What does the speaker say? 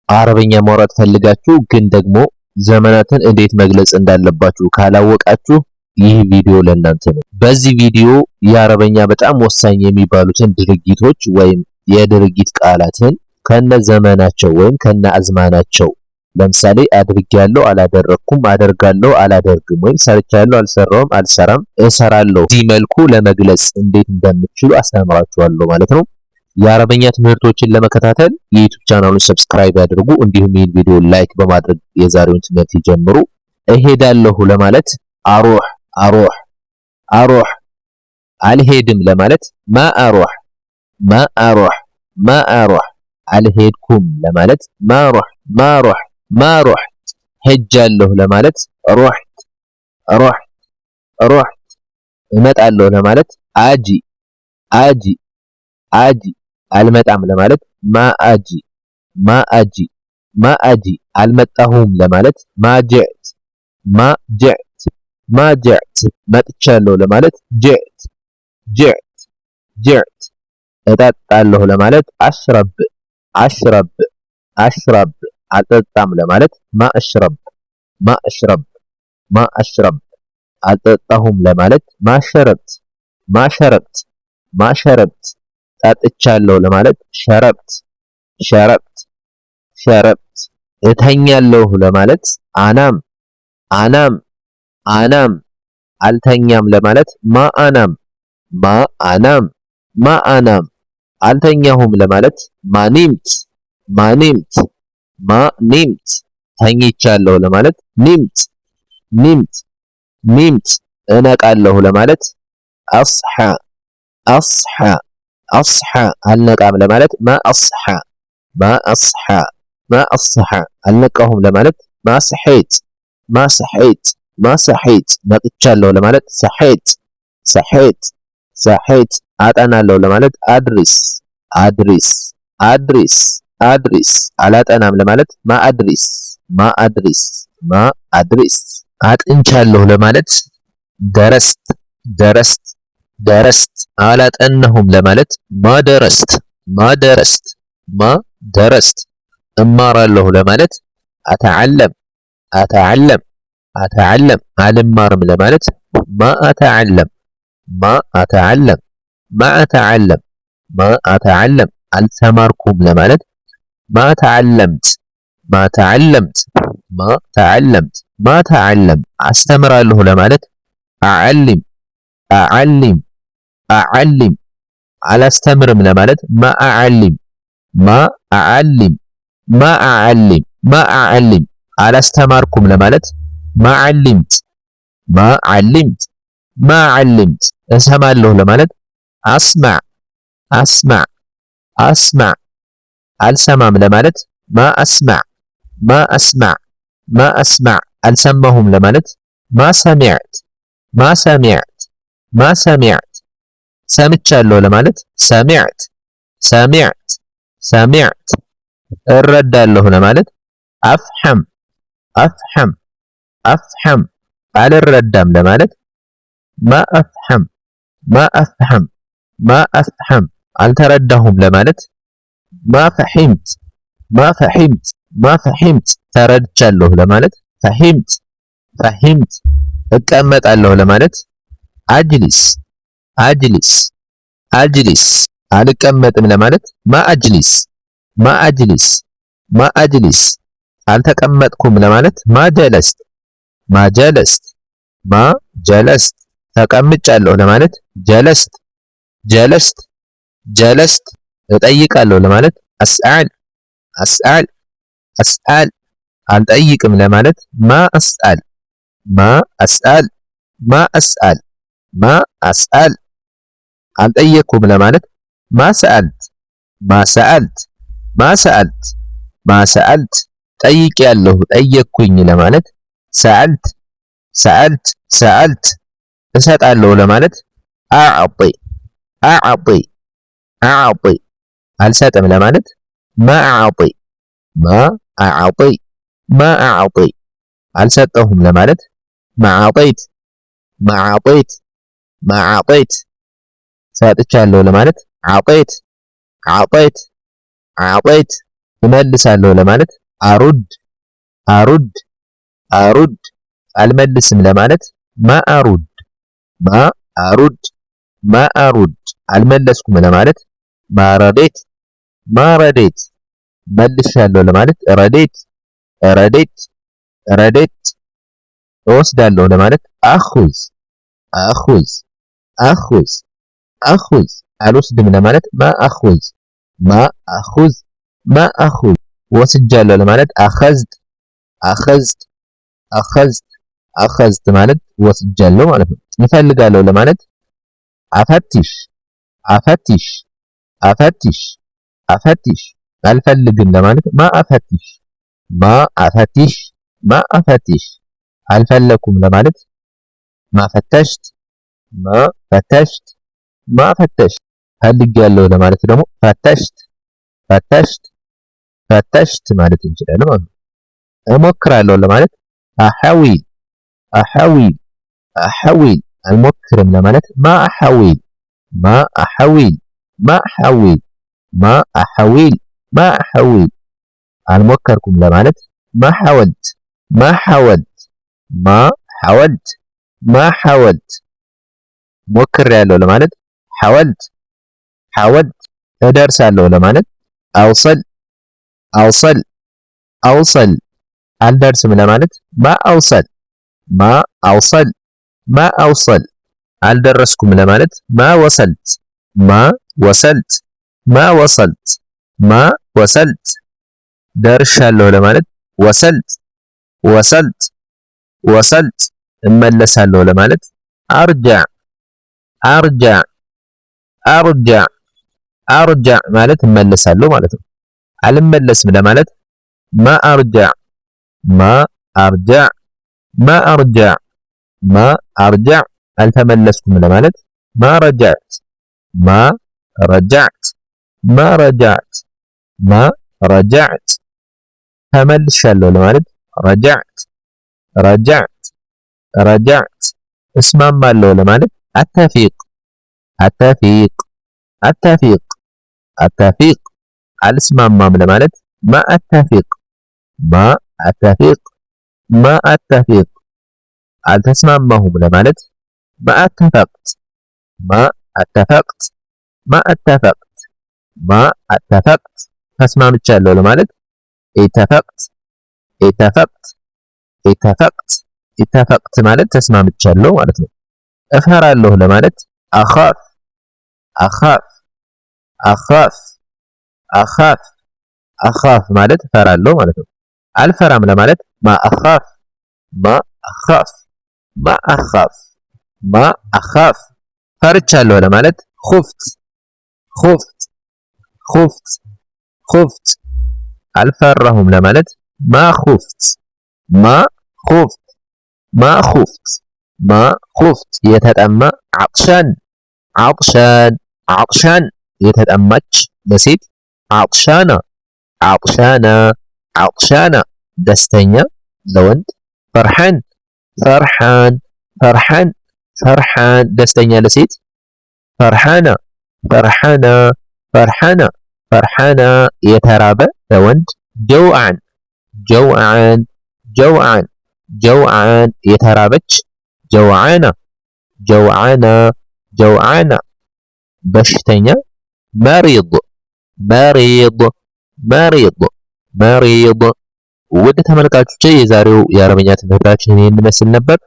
አረበኛ ማውራት ፈልጋችሁ ግን ደግሞ ዘመናትን እንዴት መግለጽ እንዳለባችሁ ካላወቃችሁ ይህ ቪዲዮ ለእናንተ ነው። በዚህ ቪዲዮ የአረበኛ በጣም ወሳኝ የሚባሉትን ድርጊቶች ወይም የድርጊት ቃላትን ከነ ዘመናቸው ወይም ከነ አዝማናቸው ለምሳሌ አድርጌያለሁ፣ አላደረኩም፣ አደርጋለሁ፣ አላደርግም ወይም ሰርቻለሁ፣ አልሰራውም፣ አልሰራም፣ እሰራለሁ በዚህ መልኩ ለመግለጽ እንዴት እንደምትችሉ አስተምራችኋለሁ ማለት ነው። የአረበኛ ትምህርቶችን ለመከታተል የዩቲዩብ ቻናሉን ሰብስክራይብ ያድርጉ። እንዲሁም ይህን ቪዲዮ ላይክ በማድረግ የዛሬውን ትምህርት ይጀምሩ። እሄዳለሁ ለማለት አሩህ አሩህ አሩህ፣ አልሄድም ለማለት ማ አሩህ ማ አሩህ ማ አሩህ፣ አልሄድኩም ለማለት ማሩህ ማሩህ ማሩህ፣ ሄጃለሁ ለማለት ሩህት ሩህት ሩህት፣ እመጣለሁ ለማለት አጂ አጂ አጂ፣ አልመጣም ለማለት ማአጂ ማአጂ ማአጂ፣ አልመጣሁም ለማለት ማጀዕት ማጀዕት ማጀዕት፣ መጥቻለሁ ለማለት ጀዕት ጀዕት ጀዕት፣ እጠጣለሁ ለማለት አሽረብ አሽረብ አሽረብ፣ አልጠጣም ለማለት ማእሽረብ ማእሽረብ ማእሽረብ፣ አልጠጣሁም ለማለት ማሸረብት ማሸረብት ማሸረብት፣ ጠጥቻለሁ ለማለት ሸረብት ሸረብት ሸረብት፣ እተኛለሁ ለማለት አናም አናም አናም፣ አልተኛም ለማለት ማአናም ማአናም ማአናም፣ አልተኛሁም ለማለት ማኒምት ማኒምት ማኒምት፣ ተኝቻለሁ ለማለት ኒምት ኒምት ኒምት፣ እነቃለሁ ለማለት አስሐ አስሐ አስሐ፣ አልነቃም ለማለት ማአስሐ ማአስሐ ማአስሐ፣ አልነቃሁም ለማለት ማስሐይት ማስሐይት ማስሐይት፣ ነቅቻለሁ ለማለት ሰሐይት ሰሐይት ሰሐይት፣ አጠናለሁ ለማለት አድሪስ አድሪስ አድሪስ አድሪስ፣ አላጠናም ለማለት ማአድሪስ ማአድሪስ ማአድሪስ፣ አጥንቻለሁ ለማለት ደረስት ደረስት ደረስት፣ አላጠናሁም ለማለት ማደረስት ማደረስት ማደረስት፣ እማራለሁ ለማለት አተዓለም አተዓለም አተዓለም፣ አልማርም ለማለት ማአተዓለም ማአተዓለም ማአተዓለም ማአተዓለም፣ አልተማርኩም ለማለት ማተዓለምት ማተዓለምት ማተዓለምት ማተዓለም፣ አስተምራለሁ ለማለት አዓሊም አዓሊም አዓሊም፣ አላስተምርም ለማለት ማአዓሊም ማአዓሊም ማአዓሊም ማአዓሊም፣ አላስተማርኩም ለማለት ማዓሊምት ማዓሊምት ማዓሊምት፣ እሰማለሁ ለማለት አስማዕ አስማዕ አስማዕ፣ አልሰማም ለማለት ማአስማዕ ማአስማዕ ማአስማዕ፣ አልሰማሁም ለማለት ማሰሚዕት ማሰሚዕት ማሰሚዕት፣ ሰምቻለሁ ለማለት ሰሚዕት ሰሚዕት ሰሚዕት፣ እረዳለሁ ለማለት አፍሐም አፍሐም አፍሐም፣ አልረዳም ለማለት ማአፍሐም ማአፍሐም ማአፍሐም፣ አልተረዳሁም ለማለት ማፈሒምት ማፈሒምት ማፈሒምት፣ ተረድቻለሁ ለማለት ፈሒምት ፈሒምት፣ እቀመጣለሁ ለማለት አጅሊስ አጅሊስ አጅሊስ፣ አልቀመጥም ለማለት ማአጅሊስ ማአጅሊስ ማአጅሊስ፣ አልተቀመጥኩም ለማለት ማጀለስት ማጀለስት ማጀለስት፣ ተቀምጫለሁ ለማለት ጀለስት ጀለስት ጀለስት፣ እጠይቃለሁ ለማለት አስአል አስአል አስአል፣ አልጠይቅም ለማለት ማአስአል ማአስአል ማአስአል ማአስአል፣ አልጠየቅኩም ለማለት ማሰአልት ማሰአልት ማሰአልት ማሰአልት፣ ጠይቄያለሁ ጠየቅኩኝ ለማለት ሰአልት ሰአልት ሰአልት፣ እሰጣለሁ ለማለት አዕጢ አዕጢ አዕጢ፣ አልሰጥም ለማለት ማአዕጢ ማአዕጢ ማአዕጢ፣ አልሰጠሁም ለማለት ማዓጢት ማዓጢት ማዓጢት፣ ሰጥቻለሁ ለማለት ዓጢት ዓጢት ዓጢት፣ እመልሳለሁ ለማለት አሩድ አሩድ አሩድ። አልመልስም ለማለት ማ አሩድ ማ አሩድ ማ አሩድ። አልመለስኩም ለማለት ማ ረዴት ማ ረዴት። መልሻለሁ ለማለት ረዴት ረዴት ረዴት። እወስዳለሁ ለማለት አኹዝ አኹዝ አኹዝ አኹዝ። አልወስድም ለማለት ማ አኹዝ ማ አኹዝ ማ አኹዝ። ወስጃለሁ ለማለት አኸዝት አኸዝት አኸዝት አኸዝት ማለት ወስጃለሁ ማለት ነው። እፈልጋለሁ ለማለት አፈቲሽ አፈቲሽ አፈቲሽ አፈቲሽ። አልፈልግም ለማለት ማ አፈቲሽ ማ አፈቲሽ ማ አፈቲሽ። አልፈለኩም ለማለት ማ ፈተሽት ማ ፈተሽት ማ ፈተሽት። ፈልጌያለሁ ለማለት ደግሞ ፈተሽት ፈተሽት ፈተሽት ማለት እንችላለን ማለት ነው። እሞክራለሁ ለማለት አሐዊል አሐዊል አሐዊል። አልሞክርም ለማለት ማ አሐዊል ማ አሐዊል ማ አሐዊል ማ አሐዊል ማ አሐዊል። አልሞከርኩም ለማለት ማ ሐወልት ማ ሐወልት ማ ሐወልት ማ ሐወልት። ሞክሬያለሁ ለማለት ሐወልት ሐወልት። እደርሳለሁ ለማለት አውሰል አውሰል አውሰል። አልደርስም ለማለት ማ አውሰል ማ አውሰል ማ አውሰል። አልደረስኩም ለማለት ማ ወሰልት ማ ወሰልት ማ ወሰልት ማ ወሰልት። ደርሻለሁ ለማለት ወሰልት ወሰልት ወሰልት። እመለሳለሁ ለማለት አርጃዕ አርጃዕ አርጃዕ አርጃዕ ማለት እመለሳለሁ ማለት ነው። አልመለስም ለማለት ማ አርጃዕ ማ አርጃዕ ማ አርጃዕ ማ አርጃዕ። አልተመለስኩም ለማለት ማ ረጃዕት ማ ረጃዕት ማ ረጃዕት ማ ረጃዕት። ተመልሻለሁ ለማለት ረጃዕት ረጃዕት ረጃዕት። እስማማለሁ ለማለት አተፊቅ አተፊቅ አተፊቅ አተፊቅ። አልስማማም ለማለት ማ አተፊቅ ማ አተፊቅ ማ አተፊቅ። አልተስማማሁም ለማለት ማ አተፈቅት ማ አተፈቅት ማ አተፈቅት ማ አተፈቅት። ተስማምቻለሁ ለማለት ኢተፈቅት ኢተፈቅት ኢተፈቅት ኢተፈቅት ማለት ተስማምቻለሁ ማለት ነው። እፈራለሁ ለማለት አኻፍ አኻፍ አኻፍ አኻፍ አኻፍ ማለት እፈራለሁ ማለት ነው። አልፈራም ለማለት ማ አኻፍ ማ አኻፍ ማ አኻፍ ማ አኻፍ። ፈርቻለሁ ለማለት ኹፍት ኹፍት ኹፍት ኹፍት። አልፈራሁም ለማለት ማ ኹፍት ማ ኹፍት ማ ኹፍት ማ ኹፍት። የተጠማ ዓጥሻን ዓጥሻን ዓጥሻን። የተጠማች ለሴት ዓጥሻና ዓጥሻና ዓጥሻና። ደስተኛ ለወንድ ፈርሓን ፈርሓን ፈርሓን ፈርሓን። ደስተኛ ለሴት ፈርሓና ፈርሓና ፈርሓና ፈርሓና። የተራበ ለወንድ ጀውዓን ጀውዓን ጀውዓን ጀውዓን። የተራበች ጀውዓና ጀውዓና ጀውዓና። በሽተኛ መሪድ መሪድ መሪድ መሪድ። ውድ ተመልካቾቼ የዛሬው የአረበኛ ትምህርታችን ይህን ይመስል ነበር።